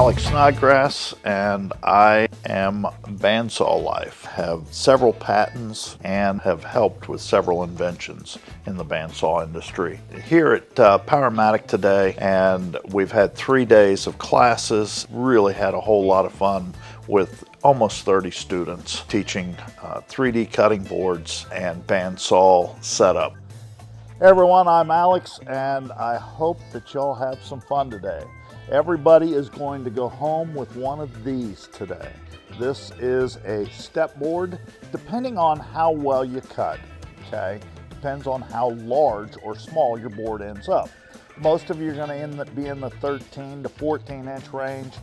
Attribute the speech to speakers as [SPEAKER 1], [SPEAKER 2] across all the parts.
[SPEAKER 1] Alex Snodgrass, and I am bandsaw life. Have several patents and have helped with several inventions in the bandsaw industry. Here at Powermatic today, and we've had 3 days of classes. Really had a whole lot of fun with almost 30 students teaching 3D cutting boards and bandsaw setup. Hey everyone, I'm Alex, and I hope that y'all have some fun today. Everybody is going to go home with one of these today. This is a step board, depending on how well you cut, okay? Depends on how large or small your board ends up. Most of you are going to end up being the 13 to 14 inch range.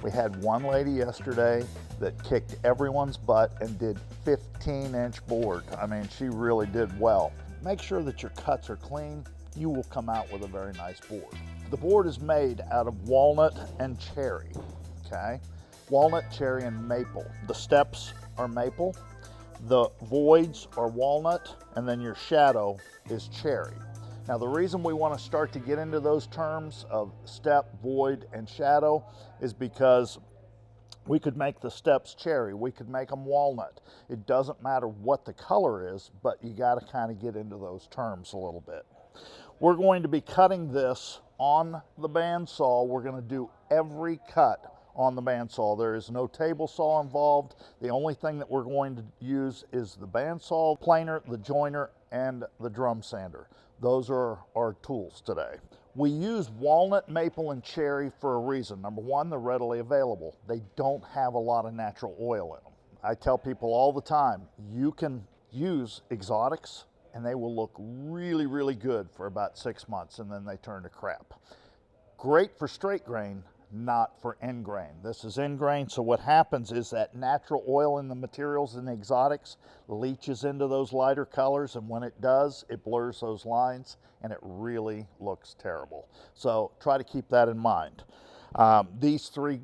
[SPEAKER 1] We had one lady yesterday that kicked everyone's butt and did 15-inch board. I mean, she really did well. Make sure that your cuts are clean. You will come out with a very nice board. The board is made out of walnut and cherry, okay? Walnut, cherry, and maple. The steps are maple, the voids are walnut, and then your shadow is cherry. Now, the reason we want to start to get into those terms of step, void, and shadow is because we could make the steps cherry, we could make them walnut. It doesn't matter what the color is, but you got to kind of get into those terms a little bit. We're going to be cutting this on the bandsaw. We're going to do every cut on the bandsaw. There is no table saw involved. The only thing that we're going to use is the bandsaw planer, the joiner, and the drum sander. Those are our tools today. We use walnut, maple, and cherry for a reason. Number one, they're readily available. They don't have a lot of natural oil in them. I tell people all the time, you can use exotics and they will look really, really good for about 6 months, and then they turn to crap. Great for straight grain, not for end grain. This is end grain, so what happens is that natural oil in the materials in the exotics leaches into those lighter colors, and when it does, it blurs those lines, and it really looks terrible. So try to keep that in mind. These three,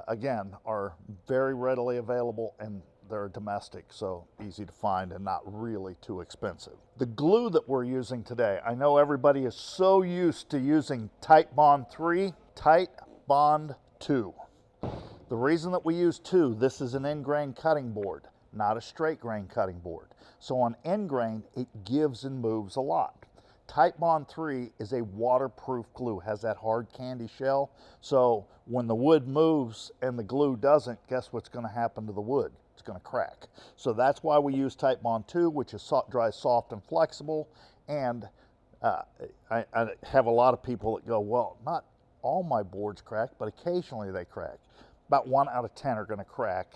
[SPEAKER 1] again, are very readily available, and they're domestic, so easy to find and not really too expensive. The glue that we're using today, I know everybody is so used to using Titebond 3, Titebond 2. The reason that we use 2, this is an end grain cutting board, not a straight grain cutting board. So on end grain, it gives and moves a lot. Titebond 3 is a waterproof glue, has that hard candy shell. So when the wood moves and the glue doesn't, guess what's going to happen to the wood? It's going to crack. So that's why we use Titebond 2, which is dry, soft, and flexible. And I have a lot of people that go, well, not all my boards crack, but occasionally they crack. About 1 out of 10 are going to crack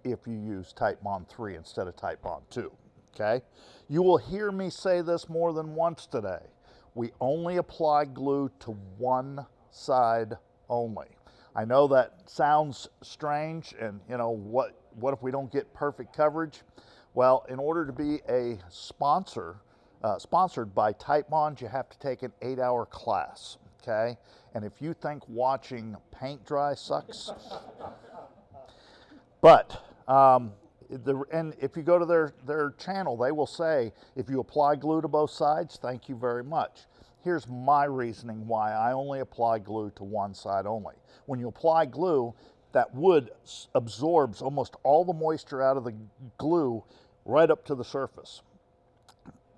[SPEAKER 1] if you use Titebond 3 instead of Titebond 2. Okay? You will hear me say this more than once today. We only apply glue to one side only. I know that sounds strange, and you know, what if we don't get perfect coverage? Well, in order to be a sponsor, sponsored by Titebond, you have to take an 8-hour class, okay? And if you think watching paint dry sucks, but, and if you go to their channel, they will say, if you apply glue to both sides, thank you very much. Here's my reasoning why I only apply glue to one side only. When you apply glue, that wood absorbs almost all the moisture out of the glue right up to the surface.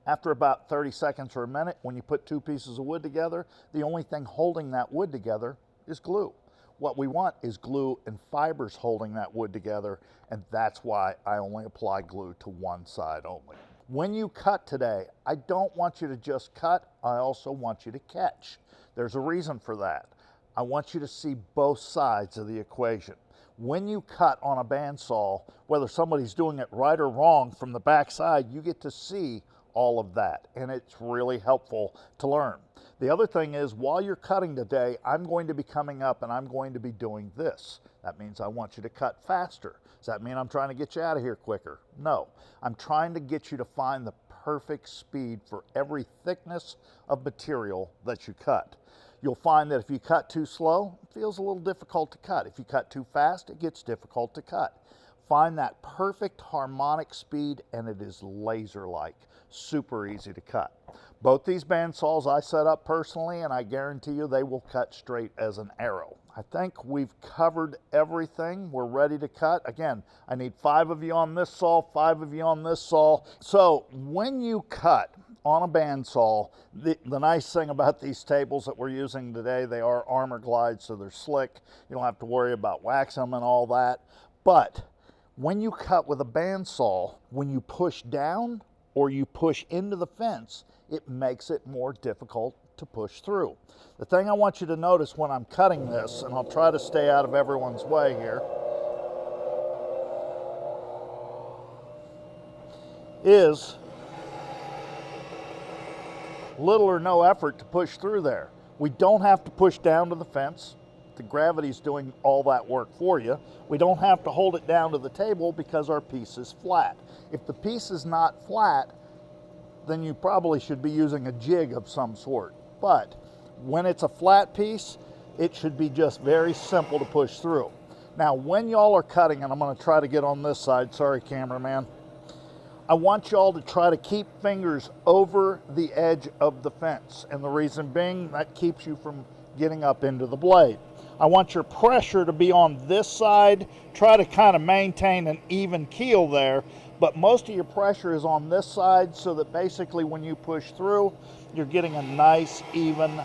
[SPEAKER 1] After about 30 seconds or a minute, when you put 2 pieces of wood together, the only thing holding that wood together is glue. What we want is glue and fibers holding that wood together, and that's why I only apply glue to one side only. When you cut today, I don't want you to just cut, I also want you to catch. There's a reason for that. I want you to see both sides of the equation. When you cut on a bandsaw, whether somebody's doing it right or wrong from the back side, you get to see all of that, and it's really helpful to learn. The other thing is, while you're cutting today, I'm going to be coming up and I'm going to be doing this. That means I want you to cut faster. Does that mean I'm trying to get you out of here quicker? No. I'm trying to get you to find the perfect speed for every thickness of material that you cut. You'll find that if you cut too slow, it feels a little difficult to cut. If you cut too fast, it gets difficult to cut. Find that perfect harmonic speed, and it is laser-like, super easy to cut. Both these bandsaws I set up personally, and I guarantee you they will cut straight as an arrow. I think we've covered everything. We're ready to cut. Again, I need 5 of you on this saw, 5 of you on this saw. So when you cut on a bandsaw, the nice thing about these tables that we're using today, they are armor glide, so they're slick. You don't have to worry about waxing them and all that. But when you cut with a bandsaw, when you push down or you push into the fence, it makes it more difficult to push through. The thing I want you to notice when I'm cutting this, and I'll try to stay out of everyone's way here, is little or no effort to push through there. We don't have to push down to the fence. The gravity's doing all that work for you. We don't have to hold it down to the table because our piece is flat. If the piece is not flat, then you probably should be using a jig of some sort. But when it's a flat piece, it should be just very simple to push through. Now, when y'all are cutting, and I'm gonna try to get on this side, sorry cameraman, I want y'all to try to keep fingers over the edge of the fence. And the reason being, that keeps you from getting up into the blade. I want your pressure to be on this side. Try to kind of maintain an even keel there, but most of your pressure is on this side so that basically when you push through, you're getting a nice even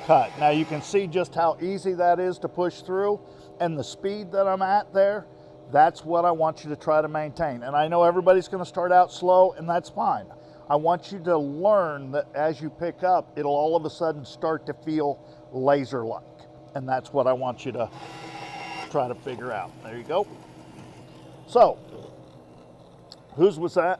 [SPEAKER 1] cut. Now you can see just how easy that is to push through, and the speed that I'm at there, that's what I want you to try to maintain. And I know everybody's gonna start out slow, and that's fine. I want you to learn that as you pick up, it'll all of a sudden start to feel laser-like. And that's what I want you to try to figure out. There you go. So, whose was that?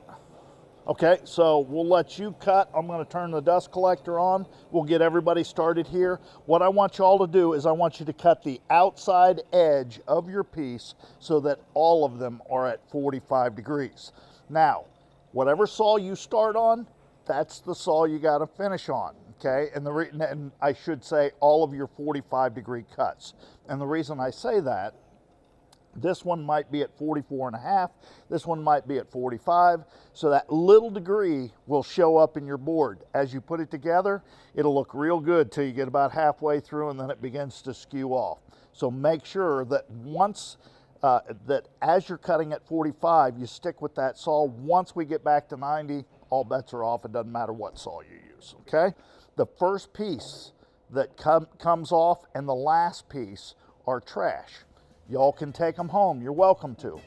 [SPEAKER 1] Okay, so we'll let you cut. I'm gonna turn the dust collector on. We'll get everybody started here. What I want you all to do is I want you to cut the outside edge of your piece so that all of them are at 45 degrees. Now, whatever saw you start on, that's the saw you gotta finish on. Okay, and I should say all of your 45-degree cuts. And the reason I say that, this one might be at 44.5, this one might be at 45, so that little degree will show up in your board. As you put it together, it'll look real good till you get about halfway through, and then it begins to skew off. So make sure that that as you're cutting at 45, you stick with that saw. Once we get back to 90, all bets are off. It doesn't matter what saw you use, okay? The first piece that comes off and the last piece are trash. Y'all can take them home. You're welcome to.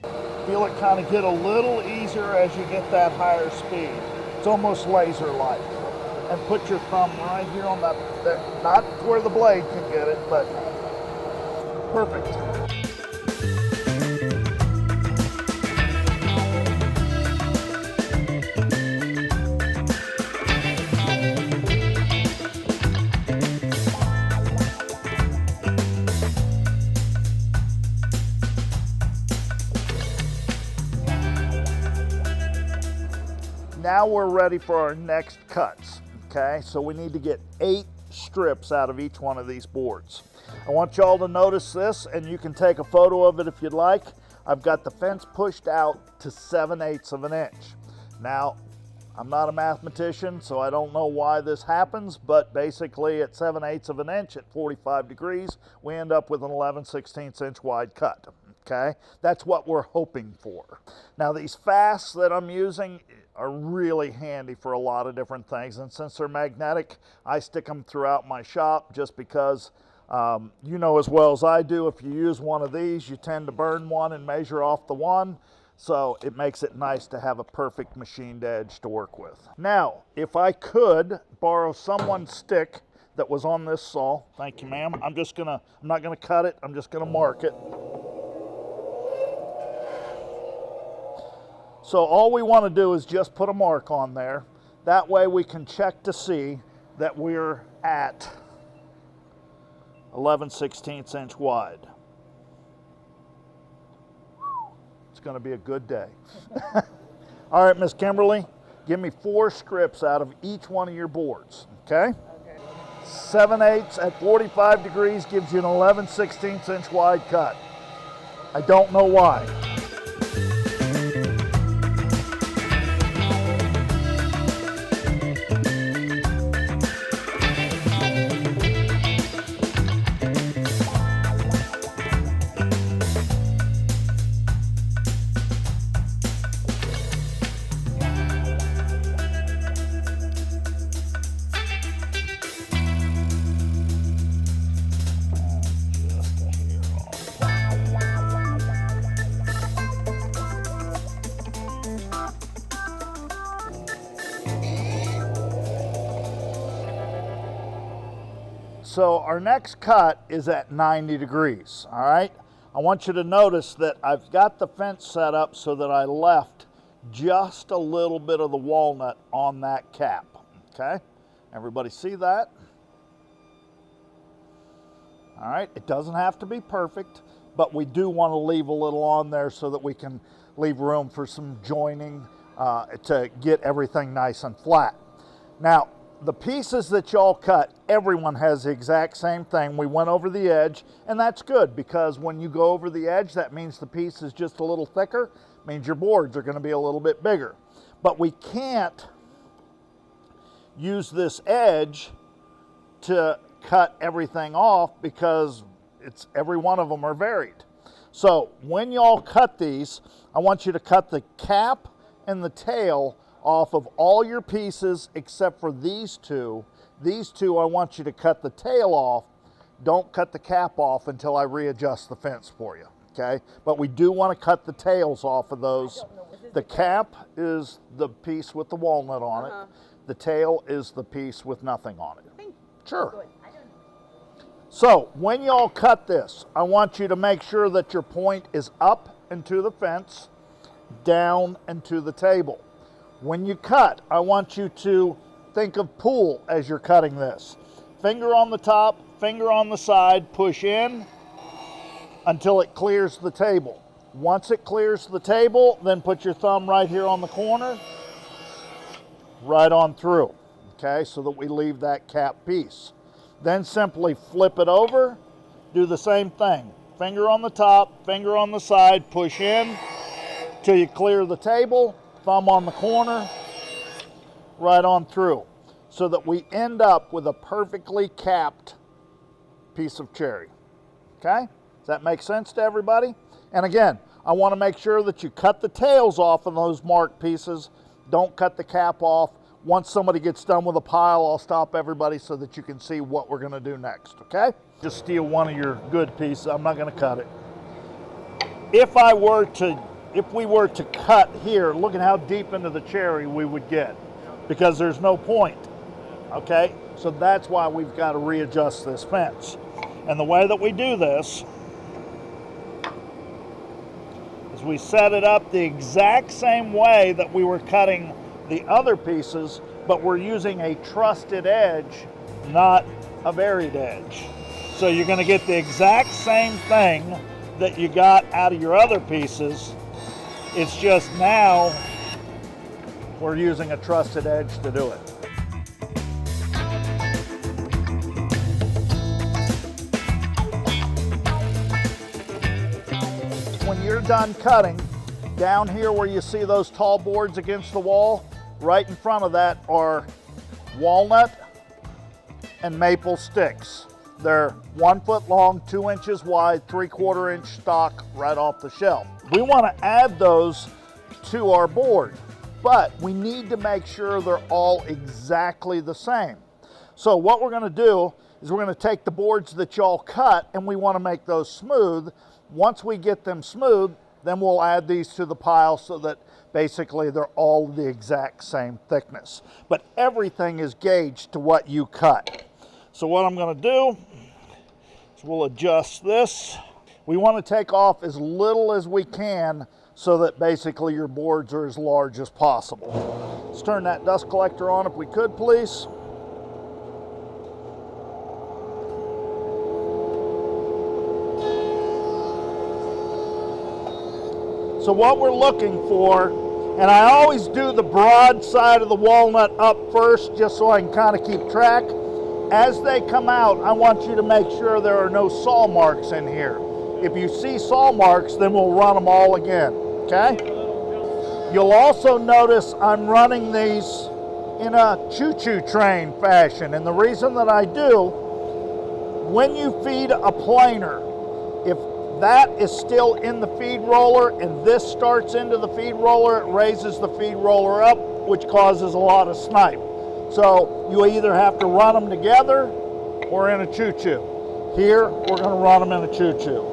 [SPEAKER 1] Feel it kind of get a little easier as you get that higher speed. It's almost laser-like. And put your thumb right here on that, not where the blade can get it, but perfect. Now we're ready for our next cuts, okay? So we need to get 8 strips out of each one of these boards. I want y'all to notice this, and you can take a photo of it if you'd like. I've got the fence pushed out to 7/8 of an inch. Now, I'm not a mathematician, so I don't know why this happens, but basically at 7/8 of an inch at 45 degrees, we end up with an 11/16 inch wide cut, okay? That's what we're hoping for. Now these fasts that I'm using are really handy for a lot of different things, and since they're magnetic, I stick them throughout my shop just because you know as well as I do, if you use one of these, you tend to burn one and measure off the one, so it makes it nice to have a perfect machined edge to work with. Now, if I could borrow someone's stick that was on this saw, thank you ma'am, I'm not gonna cut it, I'm just gonna mark it. So all we want to do is just put a mark on there. That way we can check to see that we're at 11/16 inch wide. It's going to be a good day. All right, Miss Kimberly, give me 4 strips out of each one of your boards, okay? 7/8 at 45 degrees gives you an 11/16 inch wide cut. I don't know why. so our next cut is at 90 degrees, all right? I want you to notice that I've got the fence set up so that I left just a little bit of the walnut on that cap, okay? Everybody see that? All right, it doesn't have to be perfect, but we do want to leave a little on there so that we can leave room for some joining to get everything nice and flat. Now, the pieces that y'all cut, everyone has the exact same thing. We went over the edge, and that's good because when you go over the edge, that means the piece is just a little thicker, means your boards are going to be a little bit bigger. But we can't use this edge to cut everything off because every one of them are varied. So when y'all cut these, I want you to cut the cap and the tail off of all your pieces except for these two. These two, I want you to cut the tail off. Don't cut the cap off until I readjust the fence for you, okay? But we do want to cut the tails off of those. The cap is the piece with the walnut on it. The tail is the piece with nothing on it. Sure. So when y'all cut this, I want you to make sure that your point is up and to the fence, down and to the table. When you cut, I want you to think of pool as you're cutting this. Finger on the top, finger on the side, push in until it clears the table. Once it clears the table, then put your thumb right here on the corner, right on through, okay, so that we leave that cap piece. Then simply flip it over, do the same thing. Finger on the top, finger on the side, push in till you clear the table, thumb on the corner, right on through, so that we end up with a perfectly capped piece of cherry, okay? Does that make sense to everybody? And again, I want to make sure that you cut the tails off of those marked pieces. Don't cut the cap off. Once somebody gets done with a pile, I'll stop everybody so that you can see what we're going to do next, okay? Just steal one of your good pieces. I'm not going to cut it. If we were to cut here, look at how deep into the cherry we would get because there's no point, okay? So that's why we've got to readjust this fence. And the way that we do this is we set it up the exact same way that we were cutting the other pieces, but we're using a trusted edge, not a varied edge. So you're going to get the exact same thing that you got out of your other pieces. It's just now we're using a trusted edge to do it. When you're done cutting, down here where you see those tall boards against the wall, right in front of that are walnut and maple sticks. They're 1 foot long, 2 inches wide, 3/4 inch stock right off the shelf. We want to add those to our board, but we need to make sure they're all exactly the same. So what we're going to do is we're going to take the boards that y'all cut and we want to make those smooth. Once we get them smooth, then we'll add these to the pile so that basically they're all the exact same thickness. But everything is gauged to what you cut. So what I'm going to do is we'll adjust this. We want to take off as little as we can so that basically your boards are as large as possible. Let's turn that dust collector on if we could, please. So what we're looking for, and I always do the broad side of the walnut up first just so I can kind of keep track. As they come out, I want you to make sure there are no saw marks in here. If you see saw marks, then we'll run them all again, okay? You'll also notice I'm running these in a choo-choo train fashion, and the reason that I do, when you feed a planer, if that is still in the feed roller and this starts into the feed roller, it raises the feed roller up, which causes a lot of snipe. So you either have to run them together or in a choo-choo. Here, we're going to run them in a choo-choo.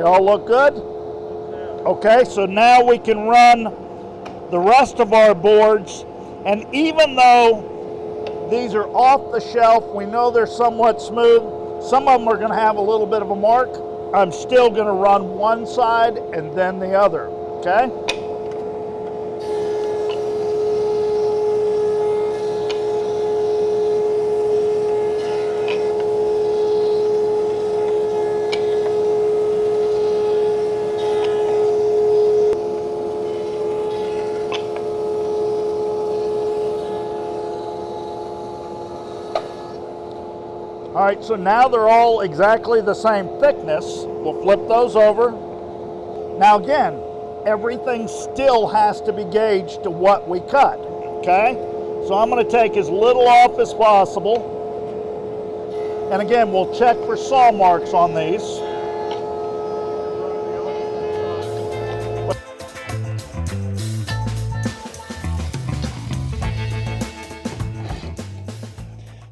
[SPEAKER 1] all look good? Okay, so now we can run the rest of our boards, and even though these are off the shelf, we know they're somewhat smooth, some of them are going to have a little bit of a mark. I'm still going to run one side and then the other, okay? All right, so now they're all exactly the same thickness. We'll flip those over. Now again, everything still has to be gauged to what we cut, okay? So I'm going to take as little off as possible. And again, we'll check for saw marks on these.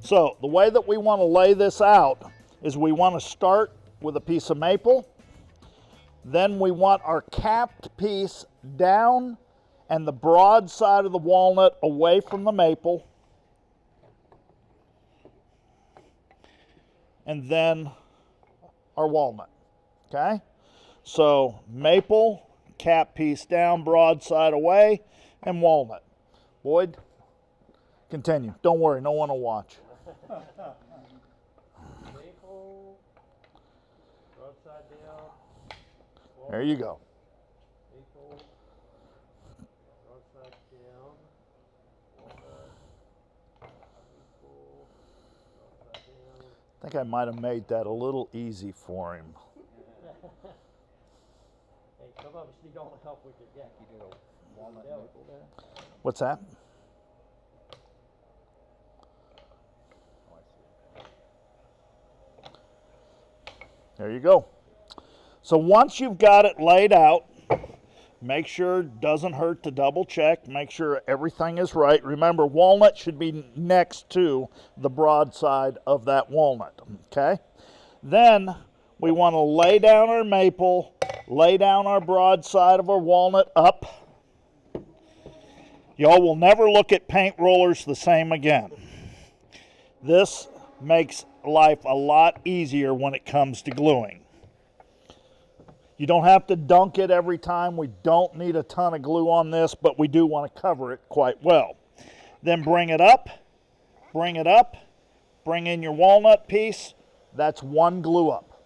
[SPEAKER 1] So the way that we want to lay this out is we want to start with a piece of maple. Then we want our capped piece down and the broad side of the walnut away from the maple. And then our walnut, okay? So maple, cap piece down, broad side away, and walnut. Boyd, continue. Don't worry, no one will watch.
[SPEAKER 2] Maple, broadside down. Walnut.
[SPEAKER 1] There you go.
[SPEAKER 2] Maple, broadside down. Walnut. Maple, broadside down.
[SPEAKER 1] I think I might have made that a little easy for him.
[SPEAKER 2] Hey, some of us need all the help we can get. You do a walnut maple there?
[SPEAKER 1] What's that? There you go. So once you've got it laid out, make sure it doesn't hurt to double check. Make sure everything is right. Remember, walnut should be next to the broad side of that walnut, okay? Then we want to lay down our maple, lay down our broad side of our walnut up. Y'all will never look at paint rollers the same again. This makes life a lot easier when it comes to gluing. You don't have to dunk it every time. We don't need a ton of glue on this, but we do want to cover it quite well. Then bring it up, bring in your walnut piece. That's one glue up.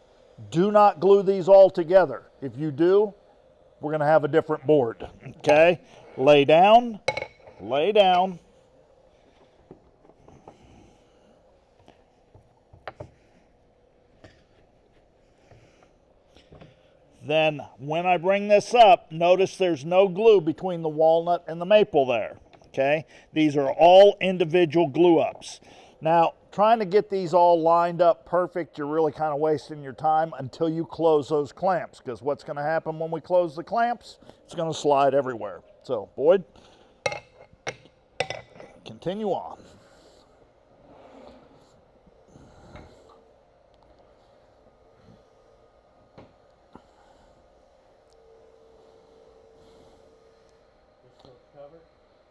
[SPEAKER 1] Do not glue these all together. If you do, we're going to have a different board, okay? Lay down, lay down. Then when I bring this up, notice there's no glue between the walnut and the maple there, okay? These are all individual glue ups. Now, trying to get these all lined up perfect, you're really kind of wasting your time until you close those clamps, because what's going to happen when we close the clamps? It's going to slide everywhere. So, Boyd, continue on.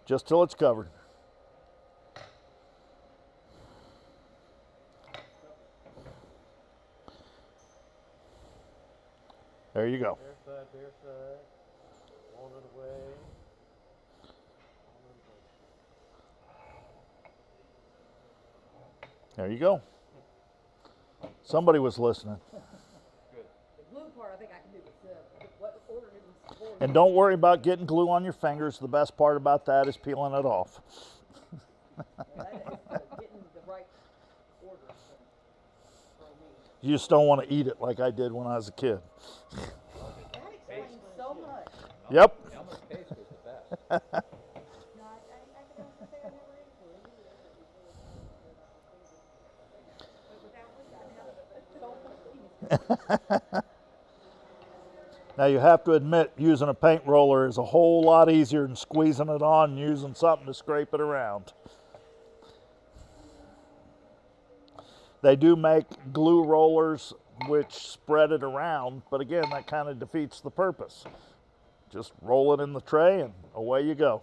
[SPEAKER 1] Just till it's covered. There you go.
[SPEAKER 2] Bare side, walnut away.
[SPEAKER 1] There you go. Somebody was listening.
[SPEAKER 3] The glue part, I think I can do with what order it was.
[SPEAKER 1] And don't worry about getting glue on your fingers. The best part about that is peeling it off.
[SPEAKER 3] Getting the right order for me.
[SPEAKER 1] You just don't want to eat it like I did when I was a kid.
[SPEAKER 3] That explains so much.
[SPEAKER 1] Yep.
[SPEAKER 2] Almost taste was the best.
[SPEAKER 3] No, I can honestly say I never ate glue. But without glue, I'm
[SPEAKER 1] Now you have to admit, using a paint roller is a whole lot easier than squeezing it on and using something to scrape it around. They do make glue rollers which spread it around, but again, that kind of defeats the purpose. Just roll it in the tray and away you go.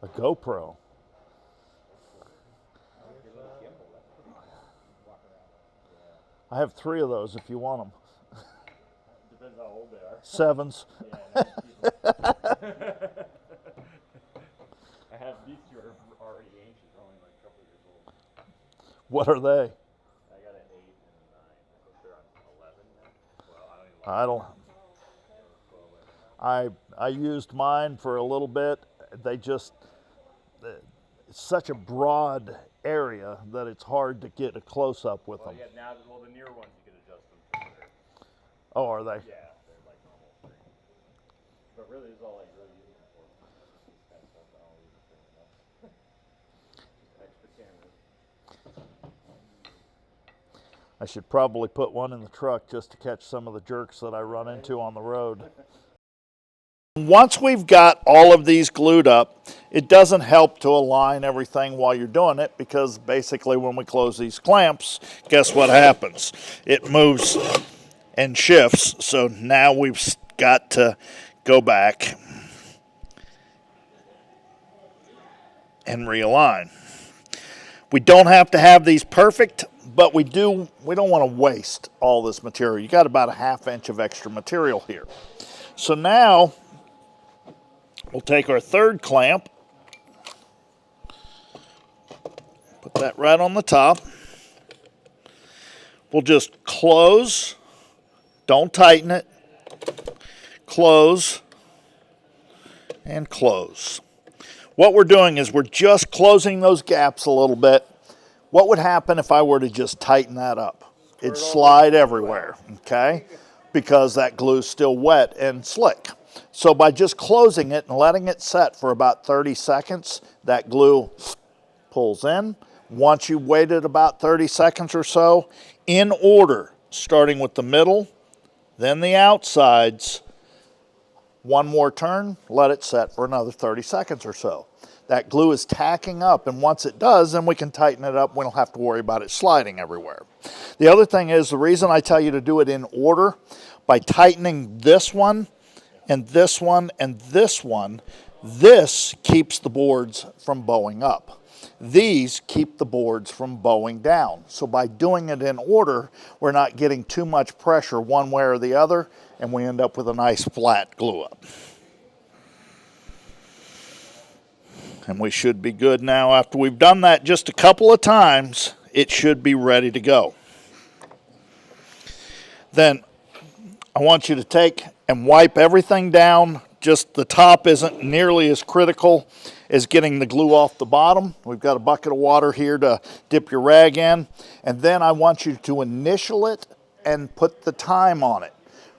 [SPEAKER 1] A GoPro. I have 3 of those if you want them.
[SPEAKER 2] Depends how old they are.
[SPEAKER 1] 7s.
[SPEAKER 2] I have these 2 are already ancient, they're only like a couple years old.
[SPEAKER 1] What are they?
[SPEAKER 2] I got an 8 and 9. I think they're on 11 now. Well, I don't even
[SPEAKER 1] I used mine for a little bit. They just, it's such a broad area that it's hard to get a close up with them.
[SPEAKER 2] Yeah, now, the newer ones you can adjust them to better.
[SPEAKER 1] Oh, are they?
[SPEAKER 2] Yeah, they're like normal screen. But really, it's all I really use them for. This kind of stuff, I don't use it for enough. Just extra cameras.
[SPEAKER 1] I should probably put one in the truck just to catch some of the jerks that I run into on the road. Once we've got all of these glued up, it doesn't help to align everything while you're doing it, because basically when we close these clamps, guess what happens? It moves and shifts. So now we've got to go back and realign. We don't have to have these perfect, but we don't want to waste all this material. You got about a 1/2 inch of extra material here. So now we'll take our 3rd clamp, put that right on the top. We'll just close, don't tighten it, close, and close. What we're doing is we're just closing those gaps a little bit. What would happen if I were to just tighten that up? It'd slide everywhere, okay? Because that glue's still wet and slick. So by just closing it and letting it set for about 30 seconds, that glue pulls in. Once you've waited about 30 seconds or so, in order, starting with the middle, then the outsides, one more turn, let it set for another 30 seconds or so. That glue is tacking up, and once it does, then we can tighten it up. We don't have to worry about it sliding everywhere. The other thing is, the reason I tell you to do it in order, by tightening this one, and this one, and this one, this keeps the boards from bowing up. These keep the boards from bowing down. So by doing it in order, we're not getting too much pressure one way or the other, and we end up with a nice flat glue up. And we should be good now. After we've done that just a couple of times, it should be ready to go. Then I want you to take and wipe everything down. Just the top isn't nearly as critical as getting the glue off the bottom. We've got a bucket of water here to dip your rag in. And then I want you to initial it and put the time on it.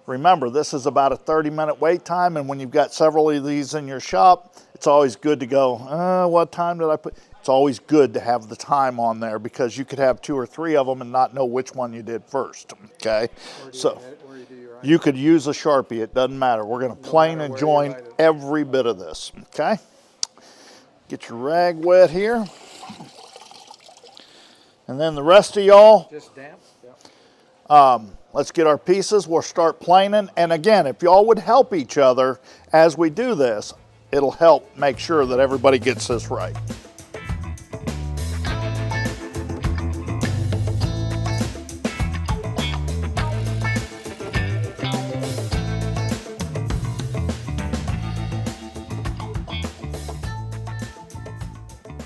[SPEAKER 1] Remember, this is about a 30-minute wait time, and when you've got several of these in your shop, it's always good to go, what time did I put? It's always good to have the time on there, because you could have 2 or 3 of them and not know which one you did first, okay? So you could use a Sharpie, it doesn't matter. We're gonna plane and join every bit of this, okay? Get your rag wet here. And then the rest of y'all,
[SPEAKER 4] just damp? Yeah.
[SPEAKER 1] Let's get our pieces. We'll start planing. And again, if y'all would help each other as we do this, it'll help make sure that everybody gets this right.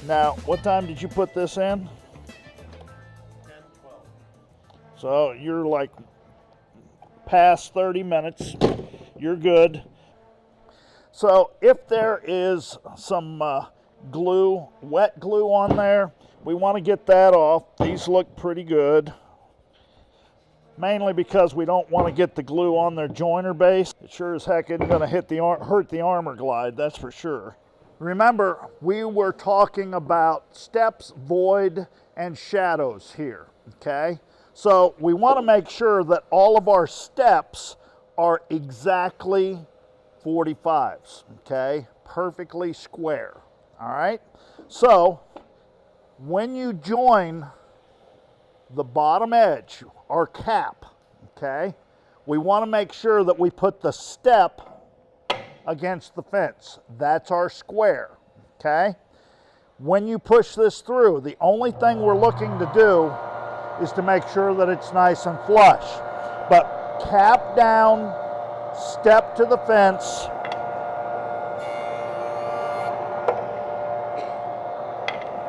[SPEAKER 1] Now, what time did you put this in?
[SPEAKER 2] 10, 12.
[SPEAKER 1] So you're like past 30 minutes. You're good. So if there is some glue, wet glue on there, we want to get that off. These look pretty good. Mainly because we don't want to get the glue on their joiner base. It sure as heck isn't going to hurt the armor glide, that's for sure. Remember, we were talking about steps, void, and shadows here, okay? So we want to make sure that all of our steps are exactly 45s, okay? Perfectly square, all right? So when you join the bottom edge, our cap, okay, we want to make sure that we put the step against the fence. That's our square, okay? When you push this through, the only thing we're looking to do is to make sure that it's nice and flush. But cap down, step to the fence,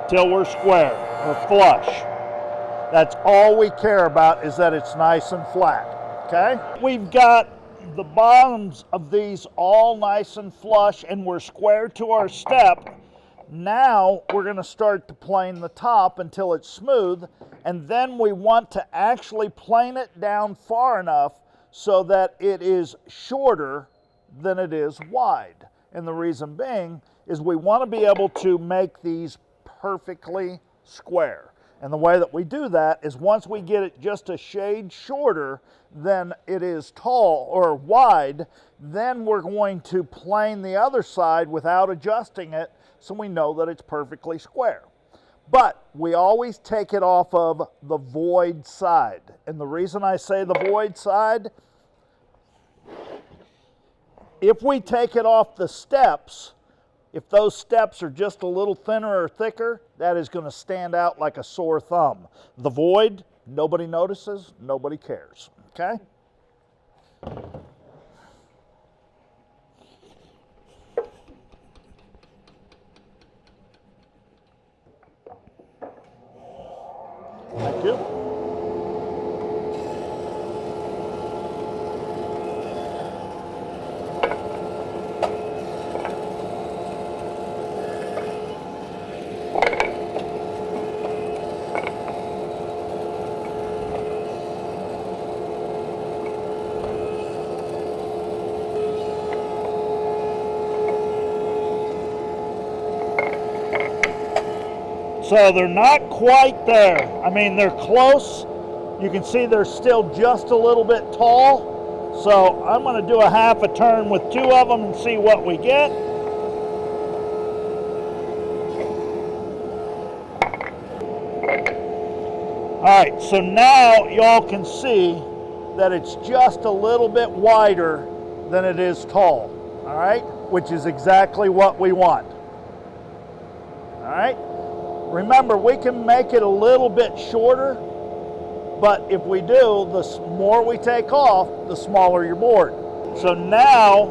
[SPEAKER 1] till we're square or flush. That's all we care about, is that it's nice and flat, okay? We've got the bottoms of these all nice and flush, and we're square to our step. Now we're going to start to plane the top until it's smooth, and then we want to actually plane it down far enough so that it is shorter than it is wide. And the reason being is we want to be able to make these perfectly square. And the way that we do that is once we get it just a shade shorter than it is tall or wide, then we're going to plane the other side without adjusting it, so we know that it's perfectly square. But we always take it off of the void side. And the reason I say the void side, if we take it off the steps, if those steps are just a little thinner or thicker, that is going to stand out like a sore thumb. The void, nobody notices, nobody cares, okay? Thank you. So they're not quite there. I mean, they're close. You can see they're still just a little bit tall. So I'm going to do a half a turn with two of them and see what we get. All right, so now y'all can see that it's just a little bit wider than it is tall, all right? Which is exactly what we want, all right? Remember, we can make it a little bit shorter, but if we do, the more we take off, the smaller your board. So now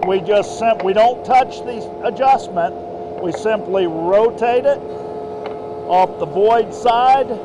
[SPEAKER 1] we don't touch the adjustment. We simply rotate it off the void side.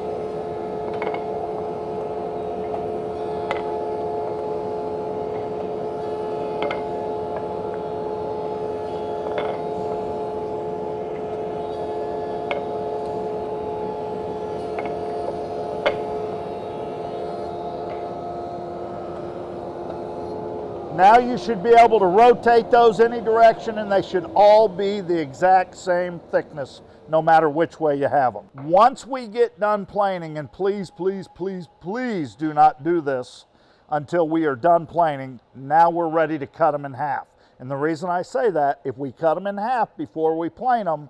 [SPEAKER 1] Now you should be able to rotate those any direction, and they should all be the exact same thickness, no matter which way you have them. Once we get done planing, and please, please, please, please do not do this until we are done planing, now we're ready to cut them in half. And the reason I say that, if we cut them in half before we plane them,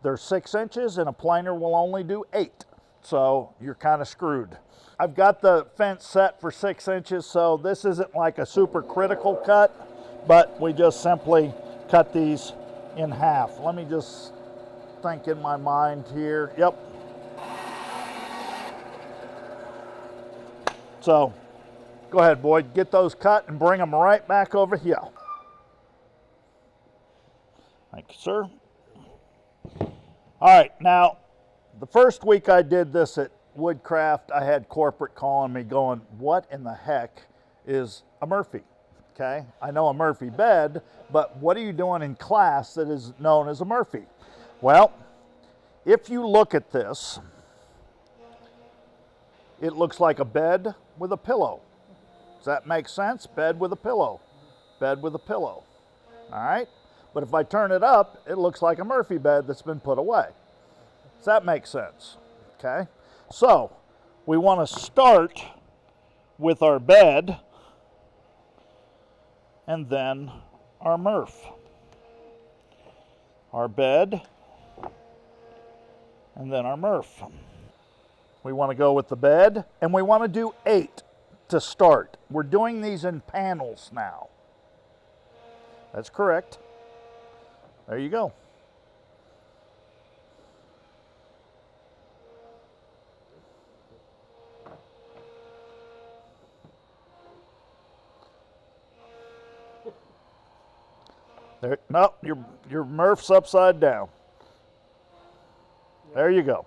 [SPEAKER 1] they're 6 inches and a planer will only do 8. So you're kind of screwed. I've got the fence set for 6 inches, so this isn't like a super critical cut, but we just simply cut these in half. Let me just think in my mind here. Yep. So go ahead, Boyd, get those cut and bring them right back over here. Thank you, sir. All right, now the first week I did this at Woodcraft, I had corporate calling me going, what in the heck is a Murphy? Okay, I know a Murphy bed, but what are you doing in class that is known as a Murphy? Well, if you look at this, it looks like a bed with a pillow. Does that make sense? Bed with a pillow. Bed with a pillow. All right? But if I turn it up, it looks like a Murphy bed that's been put away. Does that make sense? Okay? So, we want to start with our bed and then our Murph. Our bed, and then our Murph. We want to go with the bed, and we want to do 8 to start. We're doing these in panels now. That's correct. There you go. There, no, your Murph's upside down. There you go.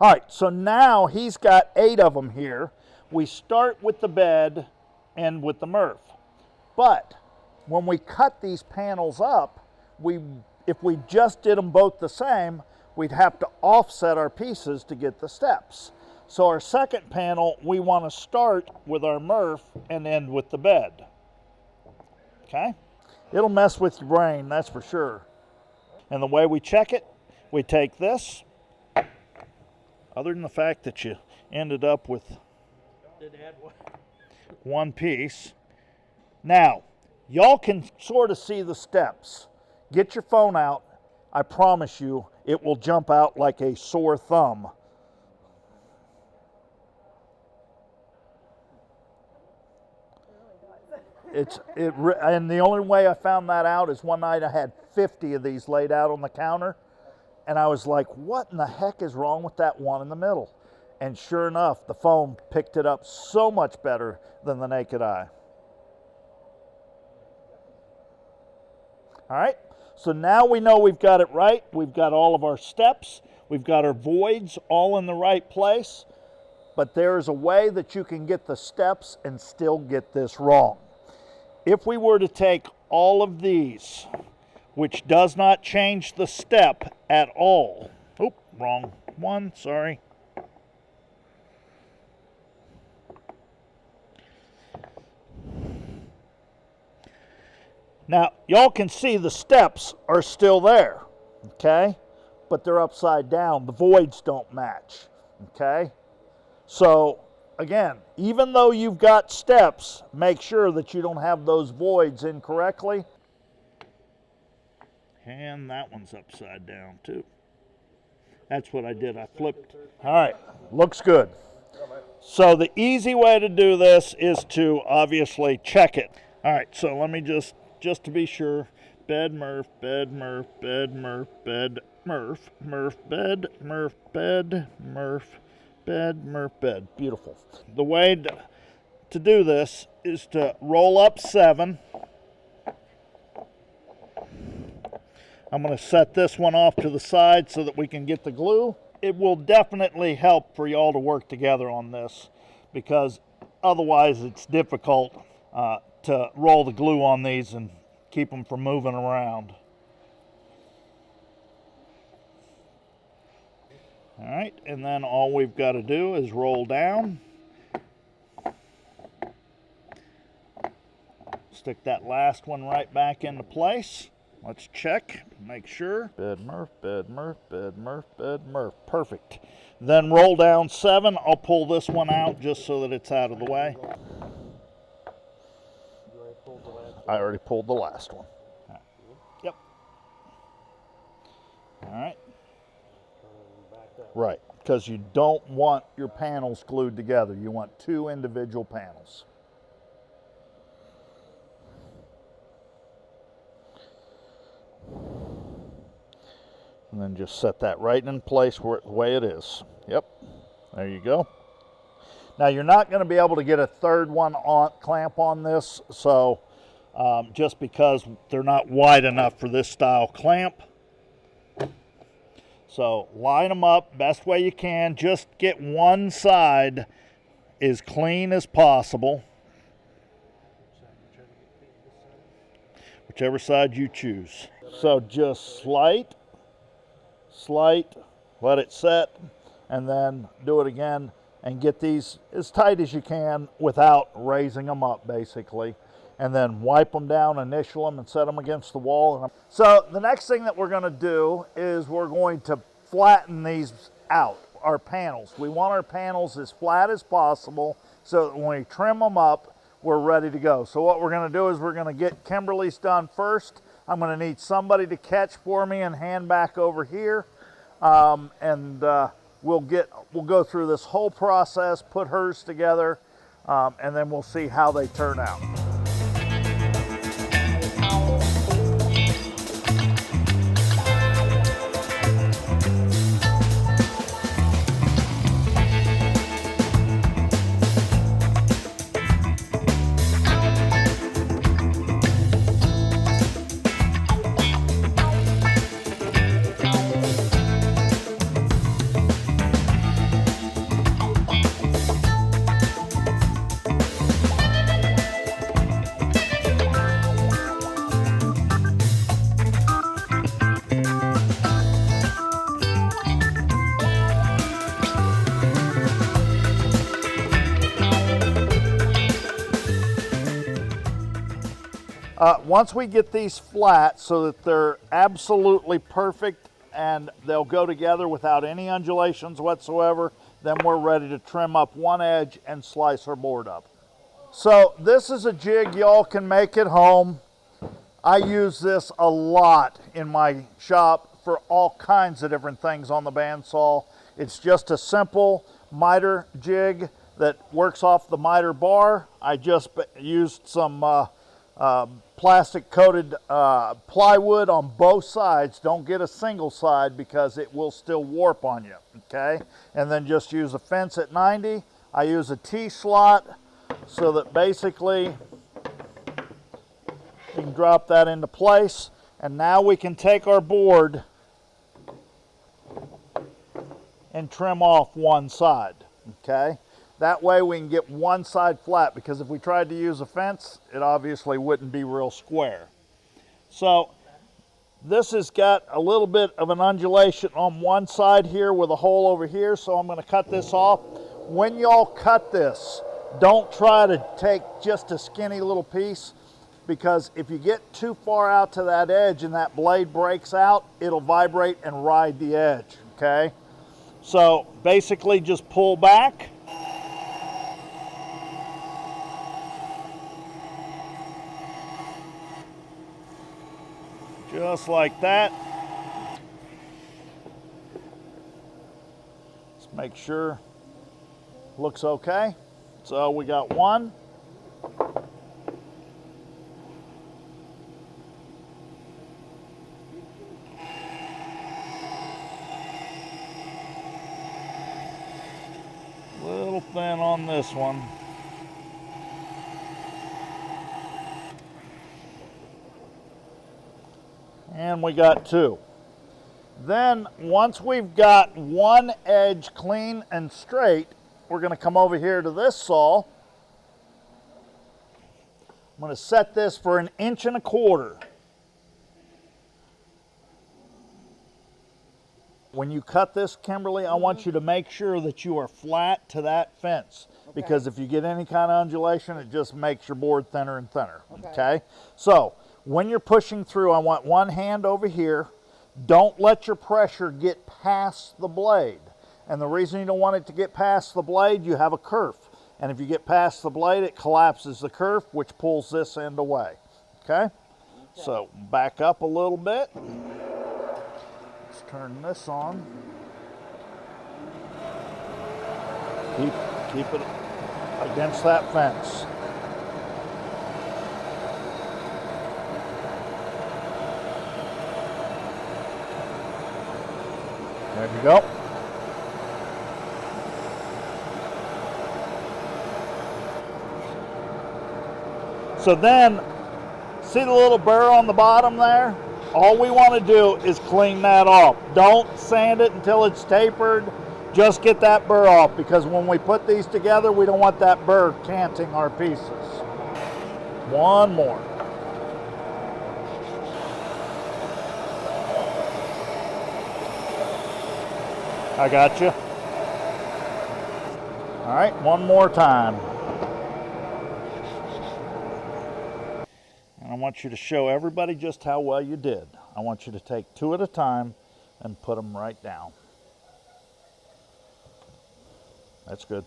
[SPEAKER 1] All right, so now he's got 8 of them here. We start with the bed and with the Murph. But when we cut these panels up, if we just did them both the same, we'd have to offset our pieces to get the steps. So our second panel, we want to start with our Murph and end with the bed. Okay? It'll mess with your brain, that's for sure. And the way we check it, we take this, other than the fact that you ended up with one piece. Now, y'all can sort of see the steps. Get your phone out. I promise you, it will jump out like a sore thumb. And the only way I found that out is one night I had 50 of these laid out on the counter, and I was like, what in the heck is wrong with that one in the middle? And sure enough, the phone picked it up so much better than the naked eye. All right, so now we know we've got it right. We've got all of our steps. We've got our voids all in the right place. But there is a way that you can get the steps and still get this wrong. If we were to take all of these, which does not change the step at all. Oh, wrong one, sorry. Now, y'all can see the steps are still there, okay? But they're upside down. The voids don't match, okay? So, again, even though you've got steps, make sure that you don't have those voids incorrectly. And that one's upside down too. That's what I did, I flipped. All right, looks good. So the easy way to do this is to obviously check it. All right, so let me just to be sure, bed, Murph, bed, Murph, bed, Murph, bed, Murph, Murph, bed, Murph, bed, Murph, bed, Murph, bed. Beautiful. The way to do this is to roll up 7. I'm going to set this one off to the side so that we can get the glue. It will definitely help for y'all to work together on this, because otherwise it's difficult to roll the glue on these and keep them from moving around. All right, and then all we've got to do is roll down. Stick that last one right back into place. Let's check, make sure. Bed, Murph, bed, Murph, bed, Murph, bed, Murph. Perfect. Then roll down 7. I'll pull this one out just so that it's out of the way. I already pulled the last one. Right. Yep. All right. Right, because you don't want your panels glued together. You want 2 individual panels. And then just set that right in place where the way it is. Yep, there you go. Now you're not going to be able to get a third one on clamp on this, so just because they're not wide enough for this style clamp. So line them up best way you can. Just get one side as clean as possible. Whichever side you choose. So just slight, let it set, and then do it again and get these as tight as you can without raising them up, basically. And then wipe them down, initial them, and set them against the wall. So the next thing that we're going to do is we're going to flatten these out, our panels. We want our panels as flat as possible so that when we trim them up, we're ready to go. So what we're going to do is we're going to get Kimberly's done first. I'm going to need somebody to catch for me and hand back over here. We'll go through this whole process, put hers together, and then we'll see how they turn out. Once we get these flat so that they're absolutely perfect and they'll go together without any undulations whatsoever, then we're ready to trim up one edge and slice our board up. So this is a jig y'all can make at home. I use this a lot in my shop for all kinds of different things on the bandsaw. It's just a simple miter jig that works off the miter bar. I just used some plastic coated plywood on both sides. Don't get a single side because it will still warp on you, okay? And then just use a fence at 90. I use a T-slot so that basically you can drop that into place. And now we can take our board and trim off one side, okay? That way we can get one side flat, because if we tried to use a fence, it obviously wouldn't be real square. So this has got a little bit of an undulation on one side here with a hole over here, so I'm going to cut this off. When y'all cut this, don't try to take just a skinny little piece, because if you get too far out to that edge and that blade breaks out, it'll vibrate and ride the edge, okay? So basically just pull back. Just like that. Let's make sure looks okay. So we got one. Little thin on this one. And we got two. Then once we've got one edge clean and straight, we're going to come over here to this saw. I'm going to set this for 1 1/4 inches. When you cut this, Kimberly, I want you to make sure that you are flat to that fence, because if you get any kind of undulation, it just makes your board thinner and thinner, okay? So when you're pushing through, I want one hand over here. Don't let your pressure get past the blade. And the reason you don't want it to get past the blade, you have a kerf. And if you get past the blade, it collapses the kerf, which pulls this end away, okay? So back up a little bit. Let's turn this on. Keep it against that fence. There you go. So then, see the little burr on the bottom there? All we want to do is clean that off. Don't sand it until it's tapered. Just get that burr off, because when we put these together, we don't want that burr canting our pieces. One more. I got you. All right, one more time. And I want you to show everybody just how well you did. I want you to take 2 at a time and put them right down. That's good.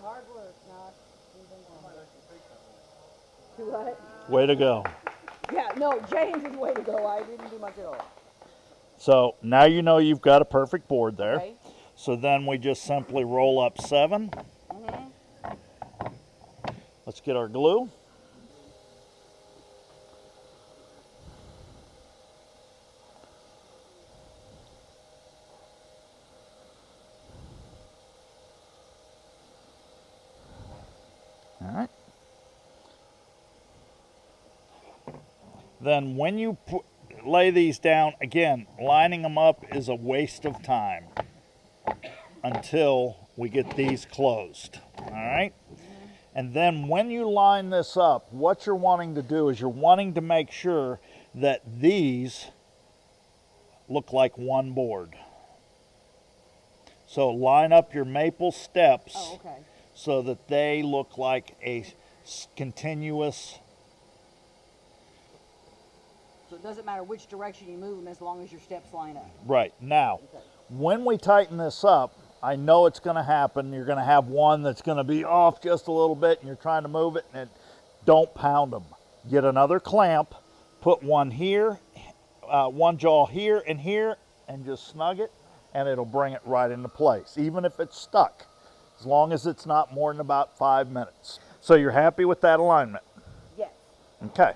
[SPEAKER 3] hard work, not anything wrong. Do what?
[SPEAKER 1] Way to go.
[SPEAKER 3] Yeah, no, James is way to go. I didn't do much at all.
[SPEAKER 1] So now you know you've got a perfect board there.
[SPEAKER 3] Okay.
[SPEAKER 1] So then we just simply roll up 7. Let's get our glue. All right. Then when you lay these down, again, lining them up is a waste of time until we get these closed. All right. And then when you line this up, what you're wanting to do is you're wanting to make sure that these look like one board. So line up your maple steps so that they look like a continuous.
[SPEAKER 3] So it doesn't matter which direction you move them as long as your steps line up.
[SPEAKER 1] Right. Now, when we tighten this up, I know it's going to happen. You're going to have one that's going to be off just a little bit and you're trying to move it, and don't pound them. Get another clamp, put one here, one jaw here, and just snug it, and it'll bring it right into place, even if it's stuck, as long as it's not more than about 5 minutes. So you're happy with that alignment?
[SPEAKER 3] Yes.
[SPEAKER 1] Okay.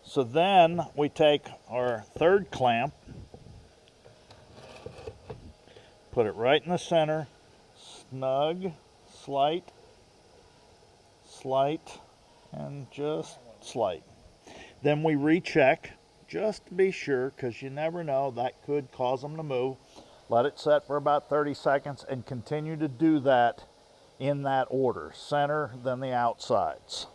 [SPEAKER 1] So then we take our third clamp, put it right in the center, snug, slight, and just slight. Then we recheck just to be sure, because you never know, that could cause them to move. Let it set for about 30 seconds and continue to do that in that order, center, then the outsides.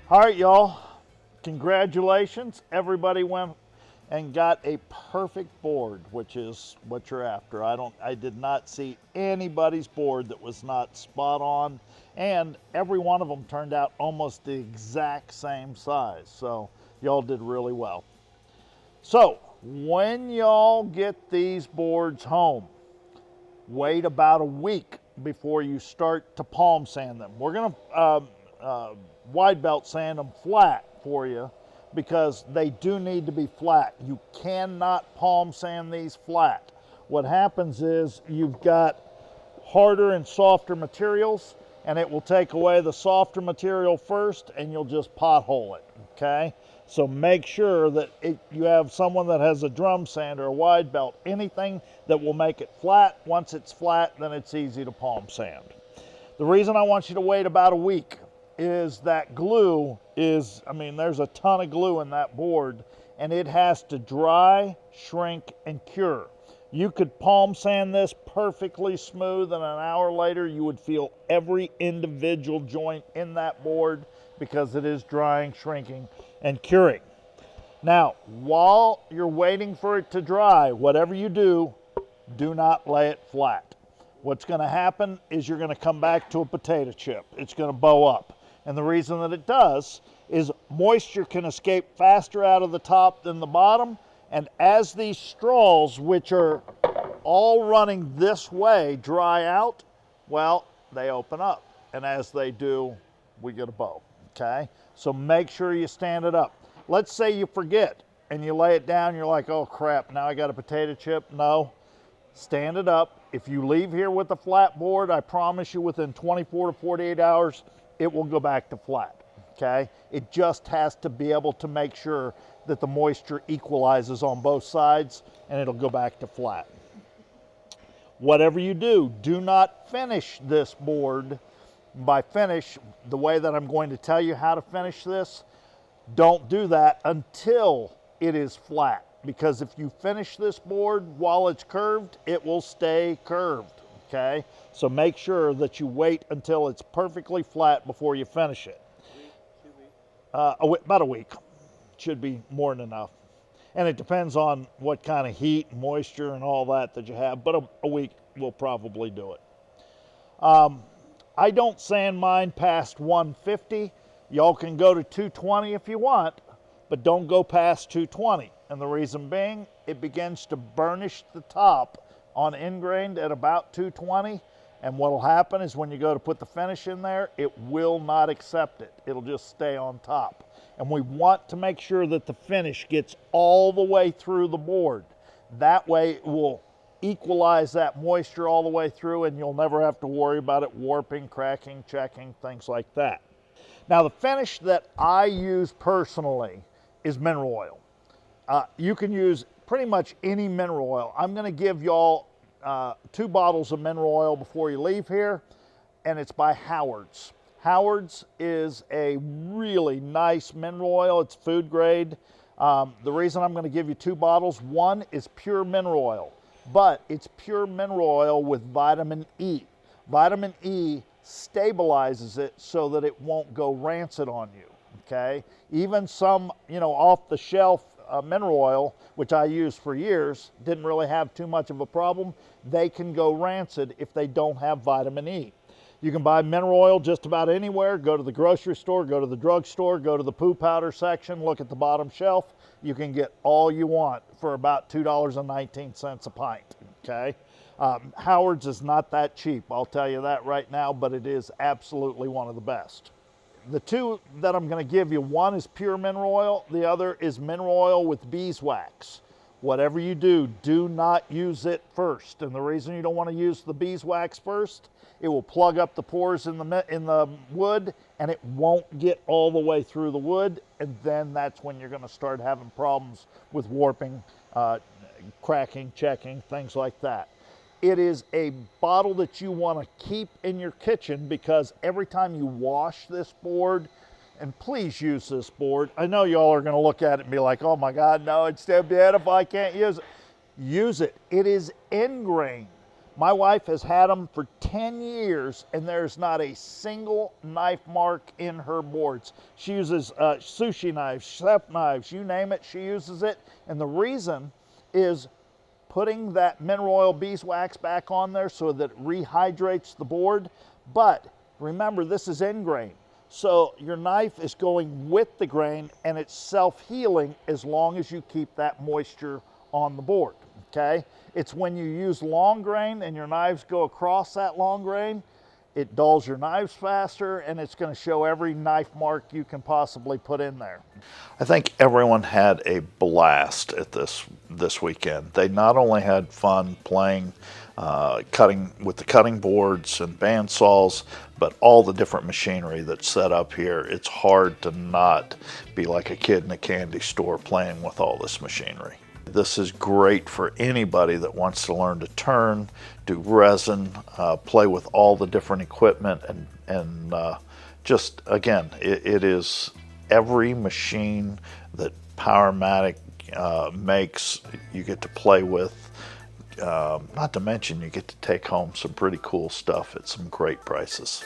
[SPEAKER 1] All right, y'all, congratulations. Everybody went and got a perfect board, which is what you're after. I did not see anybody's board that was not spot on, and every one of them turned out almost the exact same size. So y'all did really well. So when y'all get these boards home, wait about a week before you start to palm sand them. We're gonna wide belt sand them flat for you, because they do need to be flat. You cannot palm sand these flat. What happens is you've got harder and softer materials, and it will take away the softer material first, and you'll just pothole it, okay? So make sure that you have someone that has a drum sander, a wide belt, anything that will make it flat. Once it's flat, then it's easy to palm sand. The reason I want you to wait about a week is that glue is, I mean, there's a ton of glue in that board, and it has to dry, shrink, and cure. You could palm sand this perfectly smooth, and an hour later you would feel every individual joint in that board because it is drying, shrinking, and curing. Now, while you're waiting for it to dry, whatever you do not lay it flat. What's going to happen is you're going to come back to a potato chip. It's going to bow up. And the reason that it does is moisture can escape faster out of the top than the bottom. And as these straws, which are all running this way, dry out, well, they open up. And as they do, we get a bow, okay? So make sure you stand it up. Let's say you forget and you lay it down, you're like, oh crap, now I got a potato chip. No, stand it up. If you leave here with a flat board, I promise you within 24 to 48 hours, it will go back to flat, okay? It just has to be able to make sure that the moisture equalizes on both sides and it'll go back to flat. Whatever you do not finish this board. By finish, the way that I'm going to tell you how to finish this, don't do that until it is flat. Because if you finish this board while it's curved, it will stay curved, okay? So make sure that you wait until it's perfectly flat before you finish it. About a week. Should be more than enough. And it depends on what kind of heat, moisture, and all that you have, but a week will probably do it. I don't sand mine past 150. Y'all can go to 220 if you want, but don't go past 220. And the reason being, it begins to burnish the top on ingrained at about 220. And what will happen is when you go to put the finish in there, it will not accept it. It'll just stay on top. And we want to make sure that the finish gets all the way through the board. That way it will equalize that moisture all the way through, and you'll never have to worry about it warping, cracking, checking, things like that. Now, the finish that I use personally is mineral oil. You can use pretty much any mineral oil. I'm going to give y'all 2 bottles of mineral oil before you leave here, and it's by Howard's. Howard's is a really nice mineral oil. It's food grade. The reason I'm going to give you 2 bottles, one is pure mineral oil, but it's pure mineral oil with vitamin E. Vitamin E stabilizes it so that it won't go rancid on you, okay? Even some, off-the-shelf mineral oil, which I used for years, didn't really have too much of a problem. They can go rancid if they don't have vitamin E. You can buy mineral oil just about anywhere. Go to the grocery store, go to the drugstore, go to the poo powder section, look at the bottom shelf. You can get all you want for about $2.19 a pint, okay? Howard's is not that cheap, I'll tell you that right now, but it is absolutely one of the best. The 2 that I'm going to give you, one is pure mineral oil, the other is mineral oil with beeswax. Whatever you do not use it first. And the reason you don't want to use the beeswax first, it will plug up the pores in the wood, and it won't get all the way through the wood, and then that's when you're going to start having problems with warping, cracking, checking, things like that. It is a bottle that you want to keep in your kitchen because every time you wash this board, and please use this board. I know y'all are going to look at it and be like, oh my God, no, it's too beautiful, I can't use it. Use it. It is ingrained. My wife has had them for 10 years and there's not a single knife mark in her boards. She uses sushi knives, chef knives, you name it, she uses it. And the reason is putting that mineral oil beeswax back on there so that it rehydrates the board. But remember, this is ingrained. So your knife is going with the grain and it's self-healing as long as you keep that moisture on the board, okay? It's when you use long grain and your knives go across that long grain, it dulls your knives faster and it's going to show every knife mark you can possibly put in there. I think everyone had a blast at this this weekend. They not only had fun playing, cutting with the cutting boards and bandsaws, but all the different machinery that's set up here. It's hard to not be like a kid in a candy store playing with all this machinery. This is great for anybody that wants to learn to turn, do resin, play with all the different equipment, and just, again, it is every machine that Powermatic makes, you get to play with. Not to mention you get to take home some pretty cool stuff at some great prices.